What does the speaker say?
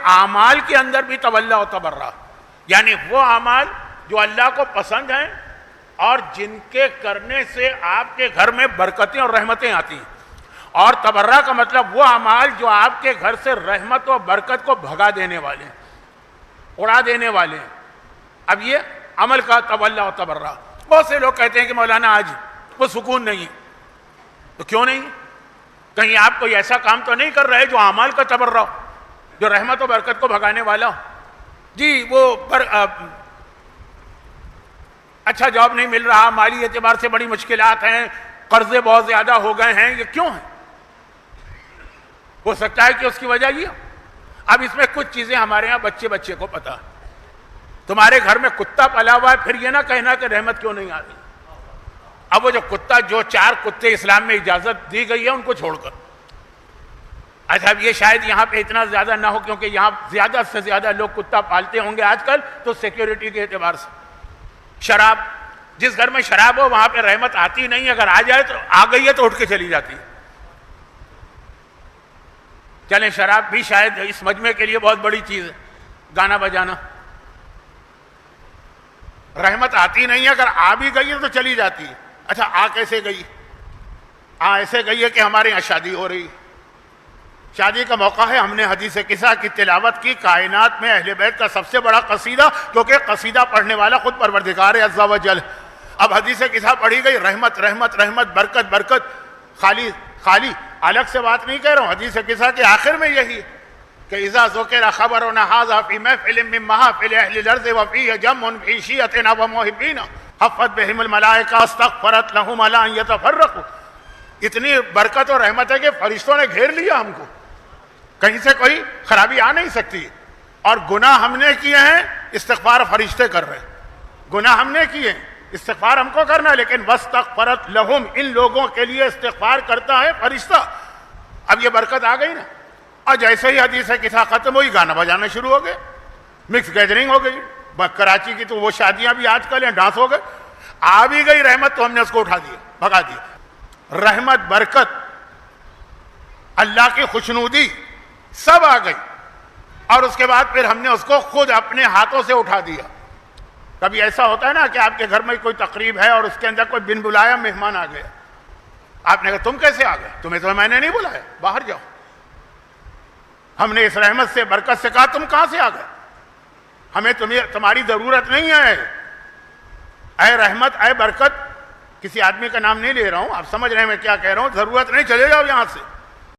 اعمال کے اندر بھی تولا و تبرہ، یعنی وہ اعمال جو اللہ کو پسند ہیں اور جن کے کرنے سے آپ کے گھر میں برکتیں اور رحمتیں آتی ہیں، اور تبرہ کا مطلب وہ اعمال جو آپ کے گھر سے رحمت و برکت کو بھگا دینے والے ہیں، اڑا دینے والے ہیں۔ اب یہ عمل کا تولا و تبرہ۔ بہت سے لوگ کہتے ہیں کہ مولانا آج وہ سکون نہیں، تو کیوں نہیں؟ کہیں آپ کوئی ایسا کام تو نہیں کر رہے جو اعمال کا تبرہ ہو، جو رحمت و برکت کو بھگانے والا ہو؟ جی وہ اچھا جاب نہیں مل رہا، مالی اعتبار سے بڑی مشکلات ہیں، قرضے بہت زیادہ ہو گئے ہیں، یہ کیوں ہے؟ ہو سکتا ہے کہ اس کی وجہ یہ۔ اب اس میں کچھ چیزیں ہمارے ہاں بچے کو پتا ہے۔ تمہارے گھر میں کتا پلا ہوا ہے، پھر یہ نہ کہنا کہ رحمت کیوں نہیں آتی۔ اب وہ جو کتا، جو 4 کتے اسلام میں اجازت دی گئی ہے ان کو چھوڑ کر، اچھا اب یہ شاید یہاں پہ اتنا زیادہ نہ ہو کیونکہ یہاں زیادہ سے زیادہ لوگ کتا پالتے ہوں گے آج کل، تو سیکیورٹی کے اعتبار سے۔ شراب، جس گھر میں شراب ہو وہاں پہ رحمت آتی نہیں، اگر آ جائے تو آ گئی ہے تو اٹھ کے چلی جاتی ہے۔ چلیں شراب بھی شاید اس مجمع کے لیے بہت بڑی چیز ہے، گانا بجانا، رحمت آتی نہیں ہے، اگر آ بھی گئی ہے تو چلی جاتی ہے۔ اچھا آ کیسے گئی؟ ایسے گئی ہے کہ ہمارے یہاں شادی ہو رہی، شادی کا موقع ہے، ہم نے حدیث قصہ کی تلاوت کی، کائنات میں اہل بیت کا سب سے بڑا قصیدہ، کیونکہ قصیدہ پڑھنے والا خود پروردگار عز و جل۔ اب حدیث قصہ پڑھی گئی، رحمت رحمت رحمت، برکت برکت، خالی الگ سے بات نہیں کہہ رہا ہوں، حدیث قصہ کے آخر میں یہی کہ اذا ذکر خبرنا ھذا فی محفل من محافل اہل الارض وفیہ جمع فی شیعتنا ومحبین حفت بہم الملائکہ استغفرت لہم الا ان یتفرقوا۔ اتنی برکت اور رحمت ہے کہ فرشتوں نے گھیر لیا ہم کو، کہیں سے کوئی خرابی آ نہیں سکتی۔ اور گناہ ہم نے کیے ہیں، استغفار فرشتے کر رہے ہیں۔ گناہ ہم نے کیے ہیں، استغفار ہم کو کرنا ہے، لیکن واستغفرت لہم، ان لوگوں کے لیے استغفار کرتا ہے فرشتہ۔ اب یہ برکت آ گئی نا۔ اور جیسے ہی حدیث قصہ ختم ہوئی، گانا بجانا شروع ہو گئے، مکس گیدرنگ ہو گئی۔ کراچی کی تو وہ شادیاں بھی آج کل ہیں، ڈانس ہو گئے۔ آ بھی گئی رحمت تو ہم نے اس کو اٹھا دیا، بھگا دیا۔ رحمت، برکت، اللہ کی خوشنودی سب آ گئی، اور اس کے بعد پھر ہم نے اس کو خود اپنے ہاتھوں سے اٹھا دیا۔ کبھی ایسا ہوتا ہے نا کہ آپ کے گھر میں کوئی تقریب ہے اور اس کے اندر کوئی بن بلایا مہمان آ گیا، آپ نے کہا تم کیسے آ گئے؟ تمہیں تو میں نے نہیں بلایا، باہر جاؤ۔ ہم نے اس رحمت سے، برکت سے کہا تم کہاں سے آ گئے؟ ہمیں تمہاری ضرورت نہیں ہے۔ اے رحمت، اے برکت، کسی آدمی کا نام نہیں لے رہا ہوں، آپ سمجھ رہے ہیں میں کیا کہہ رہا ہوں، ضرورت نہیں، چلے جاؤ یہاں سے۔